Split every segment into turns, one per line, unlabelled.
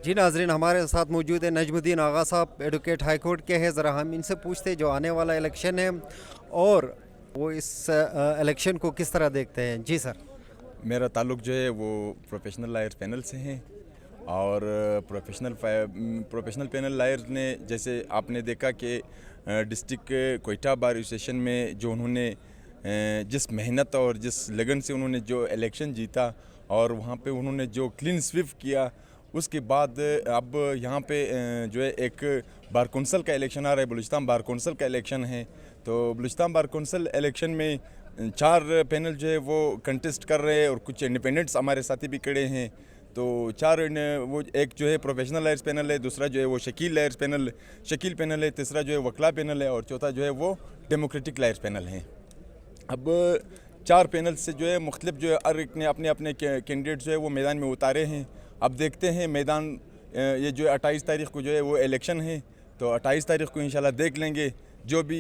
जी नाजरीन, हमारे साथ मौजूद है नजमुद्दीन आगा साहब, एडवोकेट हाई कोर्ट के हैं। ज़रा हम इनसे पूछते हैं जो आने वाला इलेक्शन है और वो इस इलेक्शन को किस तरह देखते हैं। जी सर।
मेरा ताल्लुक़ जो है वो प्रोफेशनल लायर्स पैनल से हैं और प्रोफेशनल पैनल लायर्स ने, जैसे आपने देखा कि डिस्ट्रिक्ट कोयटा बार एसोसिएशन में जो उन्होंने जिस मेहनत और जिस लगन से उन्होंने जो इलेक्शन जीता और वहाँ पे उन्होंने जो क्लीन स्वीप किया, उसके बाद अब यहाँ पे जो है एक बार कौंसल का इलेक्शन आ रहा है, बलूचिस्तान बार कौंसल का इलेक्शन है। तो बलूचिस्तान बार कौंसल इलेक्शन में 4 पैनल जो है वो कंटेस्ट कर रहे हैं और कुछ इंडिपेंडेंट्स हमारे साथी भी खड़े हैं। तो 4 वो एक जो है प्रोफेशनल लायर्स पैनल है, दूसरा जो है वो शकील पैनल है, तीसरा जो है वकला पैनल है और चौथा जो है वो डेमोक्रेटिक लायर्स पैनल है। अब 4 पैनल से जो है मुख्तलिफ जो है हर एक ने अपने अपने कैंडिडेट जो है वो मैदान में उतारे हैं। अब देखते हैं मैदान, ये जो 28 तारीख़ को जो है वो इलेक्शन है, तो 28 तारीख़ को इंशाल्लाह देख लेंगे जो भी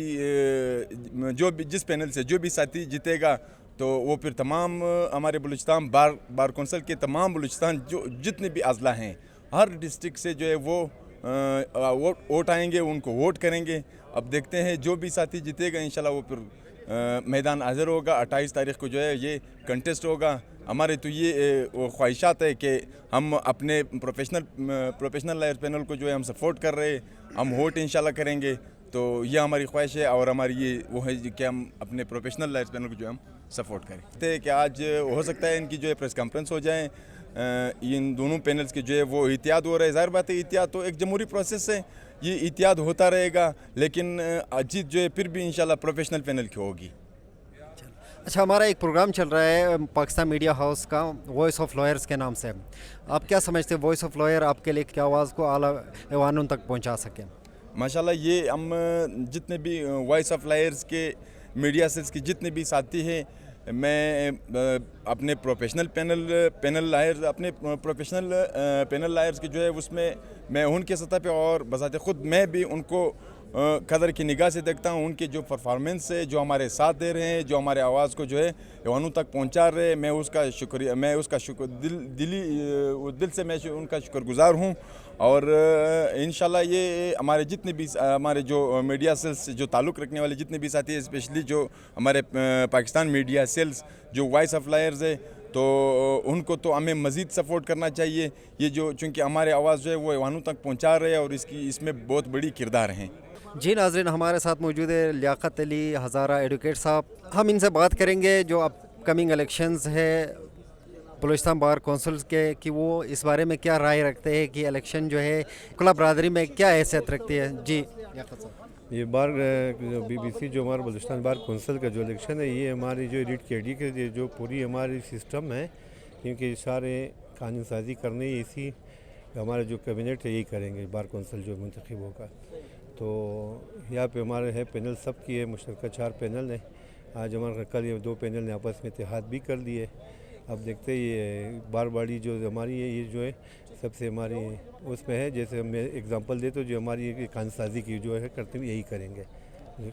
जिस पैनल से जो भी साथी जीतेगा तो वो फिर तमाम हमारे बलूचिस्तान बार कौंसल के तमाम बलूचिस्तान जो जितने भी अजला हैं हर डिस्ट्रिक्ट से जो है वो वोट आएंगे, उनको वोट करेंगे। अब देखते हैं जो भी साथी जीतेगा इंशाल्लाह वो फिर मैदान हाज़िर होगा। 28 तारीख़ को जो है ये कंटेस्ट होगा। हमारे तो ये ख्वाहिशात है कि हम अपने प्रोफेशनल लायर पैनल को जो है हम सपोर्ट कर रहे हैं, हम वोट इंशाल्लाह करेंगे। तो ये हमारी ख्वाहिश है और हमारी ये वो है कि हम अपने प्रोफेशनल लायर पैनल को जो हम सपोर्ट करें। तो कि आज हो सकता है इनकी जो है प्रेस कॉन्फ्रेंस हो जाए, इन दोनों पैनल्स के जो है वो इत्याद हो रहा है। ज़ाहिर बात है इत्याद तो एक जमहूरी प्रोसेस है, ये इत्याद होता रहेगा, लेकिन जीत जो है फिर भी इंशाल्लाह प्रोफेशनल पैनल की होगी।
अच्छा, हमारा एक प्रोग्राम चल रहा है पाकिस्तान मीडिया हाउस का, वॉइस ऑफ लॉयर्स के नाम से। आप क्या समझते हैं वॉइस ऑफ लॉयर आपके लिए क्या आवाज़ को आला ऐवानों तक पहुंचा सकें?
माशाल्लाह ये हम जितने भी वॉइस ऑफ लायर्स के मीडिया सेल्स के जितने भी साथी हैं, मैं अपने प्रोफेशनल पैनल लायर्स के जो है उसमें मैं उनके सतह पे और बज़ाते ख़ुद मैं भी उनको कदर की निगाह से देखता हूँ। उनके जो परफॉर्मेंस है, जो हमारे साथ दे रहे हैं, जो हमारे आवाज़ को जो है ऐवानों तक पहुँचा रहे हैं, मैं उसका दिल से मैं उनका शुक्रगुज़ार हूँ। और इंशाल्लाह ये हमारे जितने भी हमारे जो मीडिया सेल्स जो ताल्लुक़ रखने वाले जितने भी साथी हैं, स्पेशली जो हमारे पाकिस्तान मीडिया सेल्स जो वॉइस ऑफ लायर्स है, तो उनको तो हमें मज़ीद सपोर्ट करना चाहिए। ये जो चूँकि हमारे आवाज़ जो है वो ऐवानों तक पहुँचा रहे हैं और इसमें बहुत बड़ी किरदार हैं।
जी नाज़रीन, हमारे साथ मौजूद है लियाकत अली हज़ारा एडवोकेट साहब। हम इनसे बात करेंगे जो अपकमिंग इलेक्शंस है बलूचिस्तान बार कौंसिल के, कि वो इस बारे में क्या राय रखते हैं कि इलेक्शन जो है कुला बरदरी में क्या हैसियत रखती है। जी लियाकत साहब।
ये बार BBC जो हमारा बलूचिस्तान बार कौंसिल का जो इलेक्शन है, ये हमारी जो रीट के डी के जो पूरी हमारी सिस्टम है, क्योंकि सारे कानून साजी करने इसी हमारे जो कैबिनेट है यही करेंगे। बार कौंसिल जो मुंतखब होगा, तो यहाँ पे हमारे है पैनल सबकी है, मुश्तरका 4 पैनल है। आज हमारे कल ये 2 पैनल ने आपस में इत्तेहाद भी कर लिए। अब देखते ये बार बाड़ी जो हमारी है, ये जो है सबसे हमारी उसमें है। जैसे मैं एग्जांपल दे तो जो हमारी कानून साजी की जो है करते हैं यही करेंगे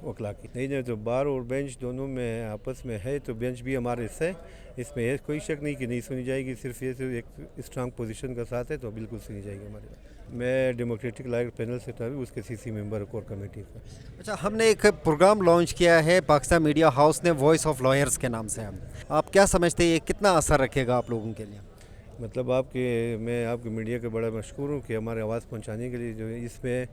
वकला की। नहीं तो बार और बेंच दोनों में आपस में है, तो बेंच भी हमारे इससे इसमें है, कोई शक नहीं कि नहीं सुनी जाएगी। सिर्फ ये सिर्फ एक स्ट्रांग पोजीशन का साथ है तो बिल्कुल सुनी जाएगी हमारे बात। मैं डेमोक्रेटिक लायर पैनल से था, उसके CC मेंबर कोर कमेटी का।
अच्छा, हमने एक प्रोग्राम लॉन्च किया है पाकिस्तान मीडिया हाउस ने, वॉइस ऑफ लॉयर्स के नाम से। आप क्या समझते हैं ये कितना असर रखेगा आप लोगों के लिए?
मतलब मैं आपके मीडिया का बड़ा मशहूर हूँ कि हमारे आवाज़ पहुँचाने के लिए जो है इसमें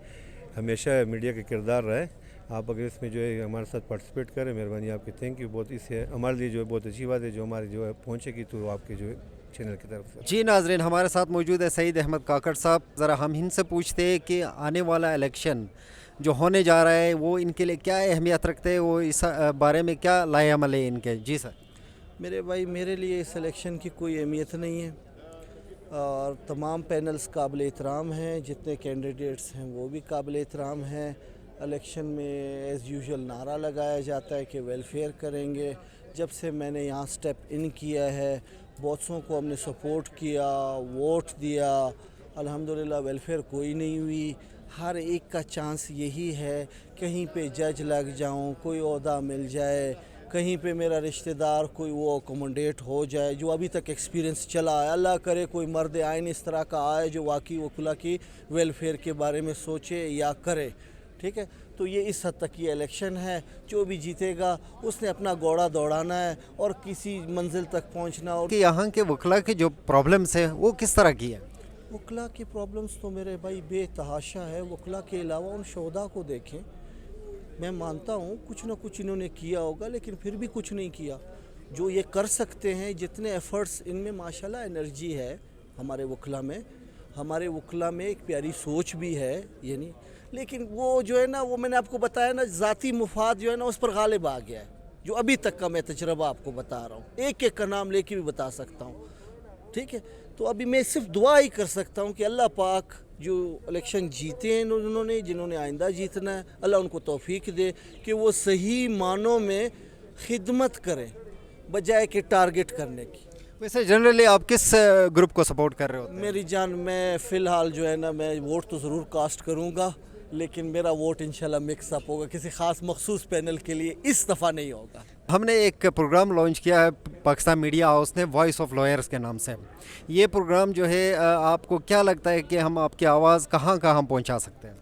हमेशा मीडिया का किरदार रहा है। आप अगर इसमें जो है हमारे साथ पार्टिसिपेट करें, मेहरबानी आपकी, थैंक यू। बहुत इससे हमारे लिए जो है बहुत अच्छी बात है, जो हमारे जो है पहुँचेगी तो आपके जो है चैनल की तरफ से।
जी नाजरीन, हमारे साथ मौजूद है सईद अहमद काकड़ साहब। ज़रा हम इनसे पूछते हैं कि आने वाला इलेक्शन जो होने जा रहा है वो इनके लिए क्या अहमियत रखते हैं, वो इस बारे में क्या लाए अमल है इनके। जी सर।
मेरे भाई, मेरे लिए इस इलेक्शन की कोई अहमियत नहीं है और तमाम पैनल्स काबिल एहतराम हैं, जितने कैंडिडेट्स हैं वो भी काबिल एहतराम हैं। इलेक्शन में एज़ यूजुअल नारा लगाया जाता है कि वेलफेयर करेंगे। जब से मैंने यहाँ स्टेप इन किया है, बहुतों को हमने सपोर्ट किया, वोट दिया, अल्हम्दुलिल्लाह वेलफेयर कोई नहीं हुई। हर एक का चांस यही है कहीं पे जज लग जाऊं, कोई ओहदा मिल जाए, कहीं पे मेरा रिश्तेदार कोई वो अकोमोडेट हो जाए, जो अभी तक एक्सपीरियंस चला है। अल्लाह करे कोई मर्द आइन इस तरह का आए जो वाकई वकुला की वेलफेयर के बारे में सोचे या करे, ठीक है। तो ये इस हद तक ये इलेक्शन है, जो भी जीतेगा उसने अपना घोड़ा दौड़ाना है और किसी मंजिल तक पहुंचना। और
कि यहाँ के वकला की जो प्रॉब्लम्स है वो किस तरह की है?
वकला की प्रॉब्लम्स तो मेरे भाई बेतहाशा है। वकला के अलावा उन शोधा को देखें, मैं मानता हूँ कुछ ना कुछ इन्होंने किया होगा, लेकिन फिर भी कुछ नहीं किया। जो ये कर सकते हैं, जितने एफ़र्ट्स इनमें माशाल्लाह एनर्जी है हमारे वकला में एक प्यारी सोच भी है, यानी, लेकिन वो जो है ना, वो मैंने आपको बताया ना, ज़ाती मुफाद जो है ना उस पर गालिब आ गया है। जो अभी तक का मैं तजर्बा आपको बता रहा हूँ, एक एक का नाम लेके भी बता सकता हूँ, ठीक है। तो अभी मैं सिर्फ दुआ ही कर सकता हूँ कि अल्लाह पाक जो इलेक्शन जीते हैं उन्होंने, जिन्होंने आइंदा जीतना है, अल्लाह उनको तौफीक दे कि वो सही मानों में खिदमत करें बजाय कि टारगेट करने की।
वैसे जनरली आप किस ग्रुप को सपोर्ट कर रहे होते हैं?
मेरी जान, मैं फ़िलहाल जो है ना, मैं वोट तो ज़रूर कास्ट करूँगा, लेकिन मेरा वोट इंशाल्लाह मिक्स अप होगा, किसी ख़ास मखसूस पैनल के लिए इस दफ़ा नहीं होगा।
हमने एक प्रोग्राम लॉन्च किया है पाकिस्तान मीडिया हाउस ने, वॉइस ऑफ लॉयर्स के नाम से। ये प्रोग्राम जो है आपको क्या लगता है कि हम आपकी आवाज़ कहाँ कहाँ पहुँचा सकते हैं?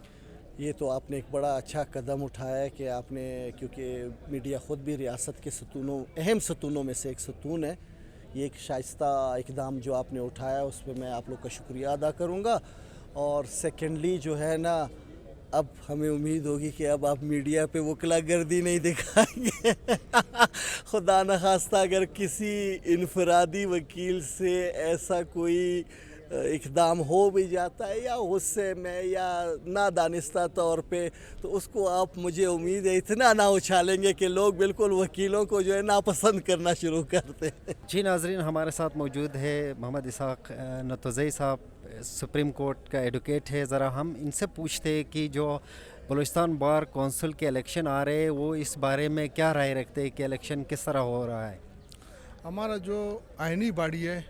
ये तो आपने एक बड़ा अच्छा कदम उठाया है कि आपने, क्योंकि मीडिया ख़ुद भी रियासत के सतूनों, अहम सतूनों में से एक सतून है। ये एक शाइस्ता इक़दाम जो आपने उठाया, उस पर मैं आप लोग का शुक्रिया अदा करूँगा। और सेकेंडली जो है ना, अब हमें उम्मीद होगी कि अब आप मीडिया पे वकला गर्दी नहीं दिखाएंगे। खुदा न खास्ता अगर किसी इनफरादी वकील से ऐसा कोई इक़दाम हो भी जाता है, या गुस्से में या नादानिस्ता तौर पे, तो उसको आप, मुझे उम्मीद है, इतना ना उछालेंगे कि लोग बिल्कुल वकीलों को जो है नापसंद करना शुरू करते हैं।
जी नाजरीन, हमारे साथ मौजूद है मोहम्मद इसहाक नतोज़ई साहब, सुप्रीम कोर्ट का एडवोकेट है। ज़रा हम इनसे पूछते हैं कि जो बलूचिस्तान बार कौंसिल के इलेक्शन आ रहे हैं, वो इस बारे में क्या राय रखते हैं कि इलेक्शन किस तरह हो रहा है?
हमारा जो आइनी बॉडी है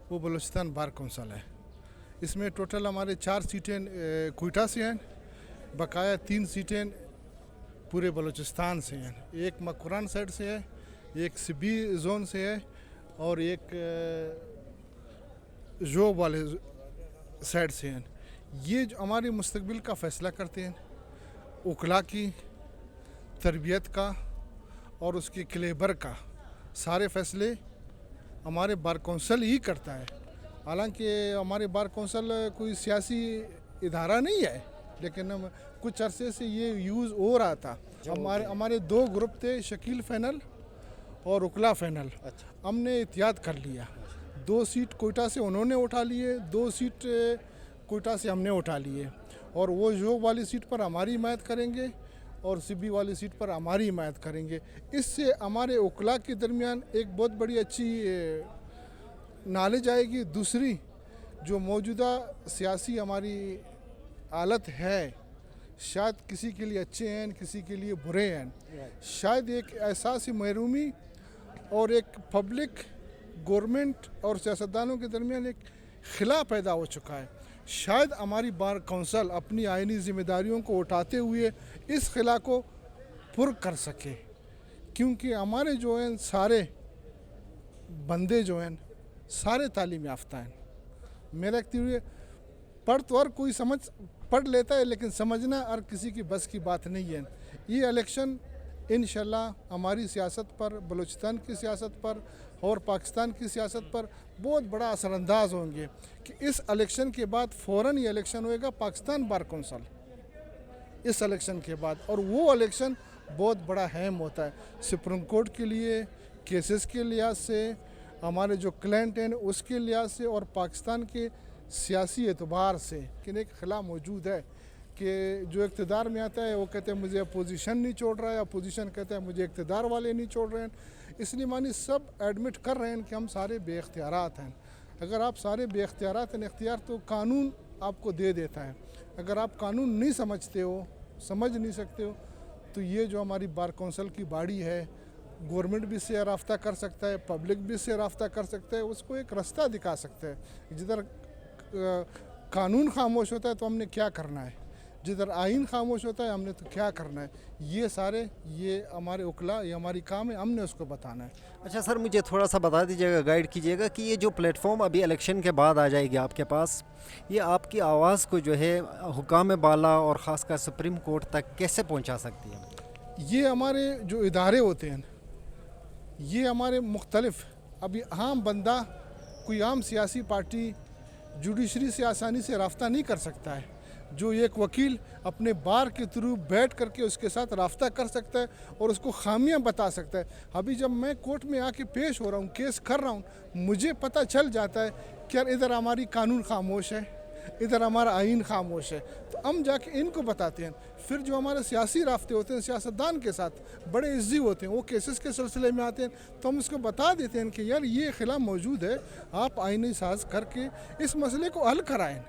वो बलूचिस्तान बार कौंसिल है। इसमें टोटल हमारे 4 सीटें कोयटा से हैं, बकाया 3 सीटें पूरे बलूचिस्तान से हैं। एक मकुरान साइड से है, एक सिबी जोन से है, और एक जोब वाले साइड से हैं। ये जो हमारे मुस्तकबिल का फ़ैसला करते हैं, उकला की तरबियत का और उसके क्लेबर का सारे फ़ैसले हमारे बार कौंसिल ही करता है। हालांकि हमारे बार कौंसिल कोई सियासी इदारा नहीं है, लेकिन हम कुछ अरसे से ये यूज़ हो रहा था। हमारे 2 ग्रुप थे, शकील फैनल और उकला फैनल। हमने एहतियात कर लिया, 2 सीट कोयटा से उन्होंने उठा लिए, 2 सीट कोयटा से हमने उठा लिए, और वो जोग वाली सीट पर हमारी हिमायत करेंगे और सिबी वाली सीट पर हमारी हिमायत करेंगे। इससे हमारे उकला के दरमियान एक बहुत बड़ी अच्छी नॉलेज आएगी। दूसरी, जो मौजूदा सियासी हमारी हालत है, शायद किसी के लिए अच्छे हैं, किसी के लिए बुरे हैं, शायद एक एहसास महरूमी और एक पब्लिक, गवर्नमेंट और सियासतदानों के दरमियान एक खिला पैदा हो चुका है। शायद हमारी बार कौंसिल अपनी आइनी ज़िम्मेदारियों को उठाते हुए इस खिला को पुर कर सके, क्योंकि हमारे जो हैं सारे बंदे जो हैं सारे तालीम याफ्ता हैं। मेरा एक पढ़ तो हर कोई पढ़ लेता है, लेकिन समझना हर किसी की बस की बात नहीं है। ये इलेक्शन इंशाल्लाह हमारी सियासत पर, बलूचिस्तान की सियासत पर और पाकिस्तान की सियासत पर बहुत बड़ा असरअंदाज होंगे कि इस इलेक्शन के बाद फ़ौरन ये इलेक्शन होएगा पाकिस्तान बार कौंसिल इस इलेक्शन के बाद, और वो इलेक्शन बहुत बड़ा अहम होता है सुप्रीम कोर्ट के लिए, केसेस के लिहाज से, हमारे जो क्लाइंट हैं उसके लिहाज से, और पाकिस्तान के सियासी एतबार से। लेकिन एक खिला मौजूद है कि जो इक़्तिदार में आता है वो कहते हैं मुझे अपोजिशन नहीं छोड़ रहा है, अपोजिशन कहता है मुझे इक़्तिदार वाले नहीं छोड़ रहे हैं। इसलिए मानी सब एडमिट कर रहे हैं कि हम सारे बेख्तियारात हैं। अगर आप सारे बेख्तियारात हैं, इख्तियार तो कानून आपको दे देता है। अगर आप कानून नहीं समझते हो, समझ नहीं सकते हो, तो ये जो हमारी बार कौंसिल की बॉडी है, गवर्नमेंट भी इससे राब्ता कर सकता है, पब्लिक भी इससे राब्ता कर सकता है, उसको एक रास्ता दिखा सकता है। जिधर कानून खामोश होता है तो हमने क्या करना है, जिधर आइन खामोश होता है हमने तो क्या करना है, ये सारे ये हमारे उकला, ये हमारी काम है, हमने उसको बताना है।
अच्छा सर, मुझे थोड़ा सा बता दीजिएगा, गाइड कीजिएगा कि ये जो प्लेटफॉर्म अभी इलेक्शन के बाद आ जाएगी आपके पास, ये आपकी आवाज़ को जो है हुकाम बाला और ख़ासकर सुप्रीम कोर्ट तक कैसे पहुंचा सकती है?
ये हमारे जो इदारे होते हैं, ये हमारे मुख्तलिफ, अभी आम बंदा कोई आम सियासी पार्टी जुडिशरी से आसानी से राब्ता नहीं कर सकता है। जो एक वकील अपने बार के थ्रू बैठ करके उसके साथ राब्ता कर सकता है और उसको खामियां बता सकता है। अभी जब मैं कोर्ट में आके पेश हो रहा हूँ, केस कर रहा हूँ, मुझे पता चल जाता है कि यार इधर हमारी कानून खामोश है, इधर हमारा आइन खामोश है, तो हम जाके इनको बताते हैं। फिर जो हमारे सियासी राब्ते होते हैं सियासतदान के साथ, बड़े इज्जी होते हैं, वो केसेस के सिलसिले में आते हैं, तो हम उसको बता देते हैं कि यार ये खिलाफ मौजूद है, आप आइनी साज करके इस मसले को हल कराएं।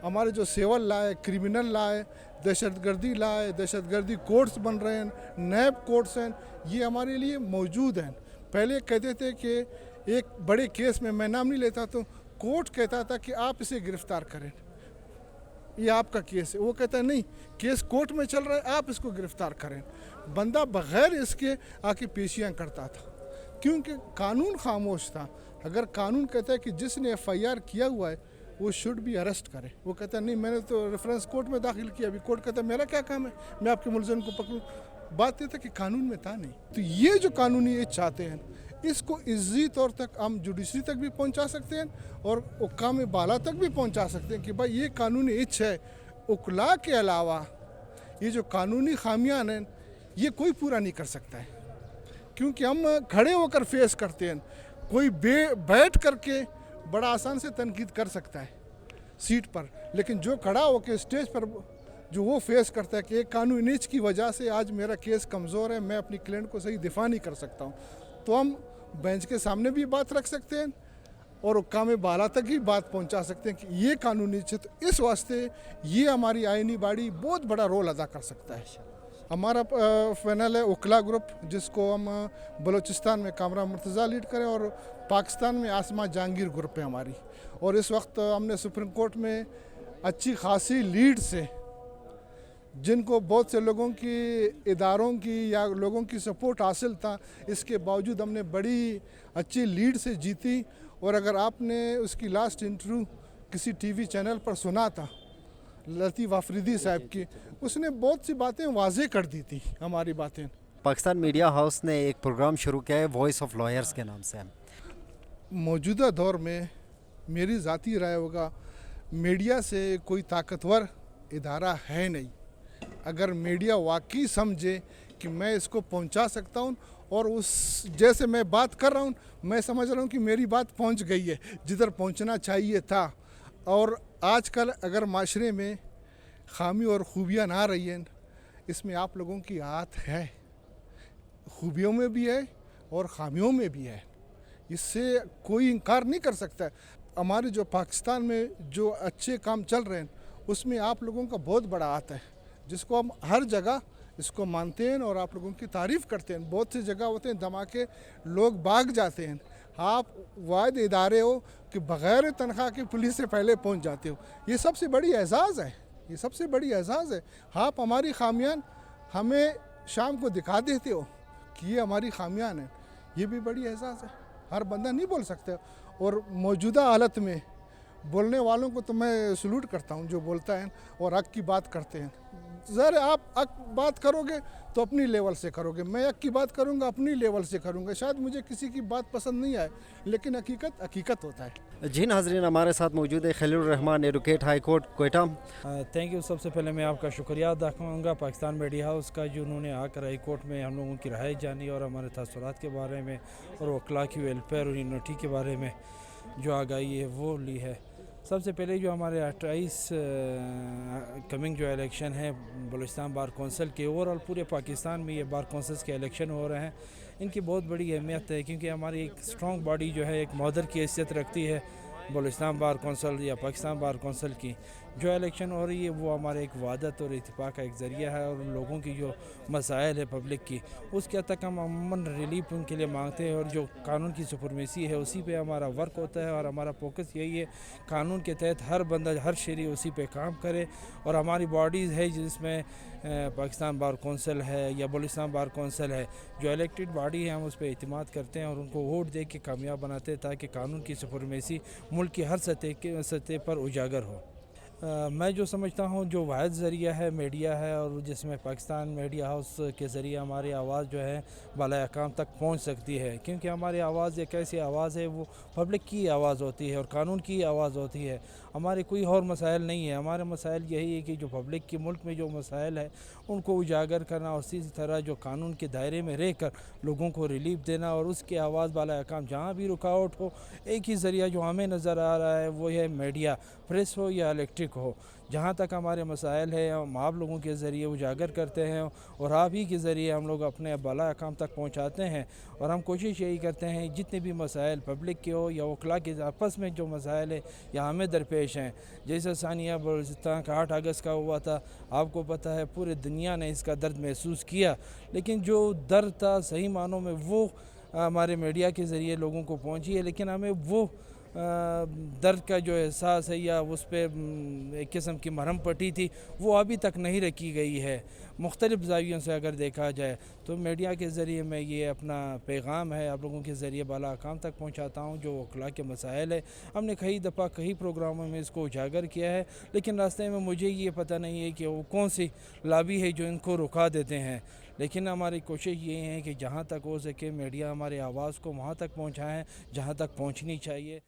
हमारे जो सिविल लॉ है, क्रिमिनल लॉ है, दहशतगर्दी लॉ है, दहशतगर्दी कोर्ट्स बन रहे हैं, नैब कोर्ट्स हैं, ये हमारे लिए मौजूद हैं। पहले कहते थे कि एक बड़े केस में, मैं नाम नहीं लेता, तो कोर्ट कहता था कि आप इसे गिरफ्तार करें, ये आपका केस है। वो कहता है नहीं, केस कोर्ट में चल रहा है, आप इसको गिरफ्तार करें। बंदा बग़ैर इसके आके पेशियाँ करता था, क्योंकि कानून खामोश था। अगर कानून कहता है कि जिसने FIR किया हुआ है वो शुड भी अरेस्ट करे, वो कहता है नहीं, मैंने तो रेफरेंस कोर्ट में दाखिल किया, अभी कोर्ट कहता है मेरा क्या काम है, मैं आपके मुलज़िम को पकड़ूं। बात ये था कि कानून में था नहीं। तो ये जो कानूनी ये चाहते हैं, इसको इज्जी तौर तक हम जुडिशरी तक भी पहुंचा सकते हैं और हुक्काम बाला तक भी पहुंचा सकते हैं कि भाई ये कानूनी इच्छ है। उकला के अलावा ये जो कानूनी खामियां हैं, ये कोई पूरा नहीं कर सकता है, क्योंकि हम खड़े होकर फेस करते हैं। कोई बैठ करके बड़ा आसान से तनकीद कर सकता है सीट पर, लेकिन जो खड़ा होकर स्टेज पर जो वो फेस करता है कि एक कानूनी इच्छ की वजह से आज मेरा केस कमज़ोर है, मैं अपनी क्लाइंट को सही दिफा नहीं कर सकता हूँ, तो हम बेंच के सामने भी बात रख सकते हैं और हुक्काम बाला तक ही बात पहुंचा सकते हैं कि ये कानूनी इच्छ। तो इस वास्ते ये हमारी आइनी बॉडी बहुत बड़ा रोल अदा कर सकता है। हमारा पैनल है उकला ग्रुप, जिसको हम बलूचिस्तान में कामरा मुर्तज़ा लीड करें और पाकिस्तान में आसमा जहांगीर ग्रुप है हमारी। और इस वक्त हमने सुप्रीम कोर्ट में अच्छी खासी लीड से, जिनको बहुत से लोगों की इदारों की या लोगों की सपोर्ट हासिल था, इसके बावजूद हमने बड़ी अच्छी लीड से जीती। और अगर आपने उसकी लास्ट इंटरव्यू किसी TV चैनल पर सुना था लतीफ़ आफरीदी साहब की, उसने बहुत सी बातें वाज़े कर दी थी हमारी बातें।
पाकिस्तान मीडिया हाउस ने एक प्रोग्राम शुरू किया है वॉइस ऑफ लॉयर्स के नाम से।
मौजूदा दौर में मेरी ज़ाती राय होगा, मीडिया से कोई ताकतवर इदारा है नहीं। अगर मीडिया वाकई समझे कि मैं इसको पहुंचा सकता हूं, और उस जैसे मैं बात कर रहा हूं, मैं समझ रहा हूं कि मेरी बात पहुंच गई है जिधर पहुंचना चाहिए था। और आजकल अगर माशरे में खामी और खूबियां ना रही हैं, इसमें आप लोगों की हाथ है, खूबियों में भी है और खामियों में भी है, इससे कोई इनकार नहीं कर सकता। हमारे जो पाकिस्तान में जो अच्छे काम चल रहे हैं, उसमें आप लोगों का बहुत बड़ा हाथ है, जिसको हम हर जगह इसको मानते हैं और आप लोगों की तारीफ़ करते हैं। बहुत सी जगह होते हैं धमाके, लोग भाग जाते हैं, आप वाहिद इदारे हो कि बग़ैर तनख्वाह के पुलिस से पहले पहुंच जाते हो। ये सबसे बड़ी एजाज़ है, ये सबसे बड़ी एजाज़ है। आप हमारी खामियान हमें शाम को दिखा देते हो कि ये हमारी खामियान हैं, ये भी बड़ी एजाज़ है। हर बंदा नहीं बोल सकता, और मौजूदा हालत में बोलने वालों को तो मैं सलूट करता हूँ जो बोलता है और हक की बात करते हैं। ज़रा आप हक बात करोगे तो अपनी लेवल से करोगे, मैं हक की बात करूँगा अपनी लेवल से करूँगा। शायद मुझे किसी की बात पसंद नहीं आए, लेकिन हकीकत हकीकत होता है।
जी नाज़रीन, हमारे साथ मौजूद है Khalil Rehman, advocate, high court Quetta.
Thank you. सबसे पहले मैं आपका शुक्रिया अदा करूँगा पाकिस्तान मीडिया हाउस का, जो उन्होंने आकर हाई कोर्ट में हम लोगों की राय जानी और हमारे तअस्सुरात के बारे में और वकला की वेलफेयर और यूनिटी के बारे में जो आगाही है वो ली है। सबसे पहले जो हमारे 28 कमिंग जो इलेक्शन है बलूचिस्तान बार कौंसिल के, ओवरऑल पूरे पाकिस्तान में ये बार कौंसिल्स के इलेक्शन हो रहे हैं, इनकी बहुत बड़ी अहमियत है, क्योंकि हमारी एक स्ट्रॉन्ग बॉडी जो है एक मॉडल की हैसियत रखती है बलूचिस्तान बार कौंसल या पाकिस्तान बार कौंसल की जो इलेक्शन हो रही है वो हमारे एक वादत और इत्तेफाक का एक ज़रिया है, और लोगों की जो मसाइल है पब्लिक की उसके तक हम अमूमन रिलीफ उनके लिए मांगते हैं, और जो कानून की सुपरमेसी है उसी पे हमारा वर्क होता है, और हमारा फोकस यही है कानून के तहत हर बंदा हर शहरी उसी पे काम करे। और हमारी बॉडीज़ है जिसमें पाकिस्तान बार कौंसल है या बलूचिस्तान बार कौंसल है, जो इलेक्टेड बॉडी है हम उस पर एतमाद करते हैं और उनको वोट दे के कामयाब बनाते हैं ताकि कानून की सुपरमेसी मुल्क की हर सतह पर उजागर हो। मैं जो समझता हूँ जो वाहिद ज़रिया है मीडिया है, और जिसमें पाकिस्तान मीडिया हाउस के ज़रिए हमारी आवाज़ जो है बाला अकाम तक पहुँच सकती है, क्योंकि हमारी आवाज़ एक ऐसी आवाज़ है वो पब्लिक की आवाज़ होती है और कानून की आवाज़ होती है। हमारे कोई और मसाइल नहीं है, हमारे मसाइल यही है कि जो पब्लिक की मुल्क में जो मसाइल है उनको उजागर करना, और इसी तरह जो कानून के दायरे में रह कर लोगों को रिलीफ देना, और उसकी आवाज़ बाला अकाम जहाँ भी रुकावट हो एक ही ज़रिया जो हमें नज़र आ रहा है वो है मीडिया, प्रेस हो या इलेक्ट्रिक हो। जहाँ तक हमारे मसाइल है हम आप लोगों के ज़रिए उजागर करते हैं और आप ही के ज़रिए हम लोग अपने बाला अकाम तक पहुँचाते हैं। और हम कोशिश यही करते हैं जितने भी मसाइल पब्लिक के हो या वकला के आपस में जो मसाइल है या हमें दरपेश हैं, जैसे सानिया बलूचिस्तान का 8 अगस्त का हुआ था, आपको पता है पूरे दुनिया ने इसका दर्द महसूस किया, लेकिन जो दर्द था सही मानों में वो हमारे मीडिया के ज़रिए लोगों को पहुँची है, लेकिन हमें वो दर्द का जो एहसास है या उस पर एक किस्म की मरहम पट्टी थी वो अभी तक नहीं रखी गई है। मुख्तलिफ़ ज़ावियों से अगर देखा जाए तो मीडिया के ज़रिए मैं ये अपना पैगाम है आप लोगों के ज़रिए बाला अकाम तक पहुंचाता हूं। जो वकला के मसाइल है हमने कई दफ़ा कई प्रोग्रामों में इसको उजागर किया है, लेकिन रास्ते में मुझे ये पता नहीं है कि वो कौन सी लॉबी है जो इनको रुका देते हैं। लेकिन हमारी कोशिश ये है कि जहाँ तक हो सके मीडिया हमारी आवाज़ को वहाँ तक पहुँचाएँ जहाँ तक पहुँचनी चाहिए।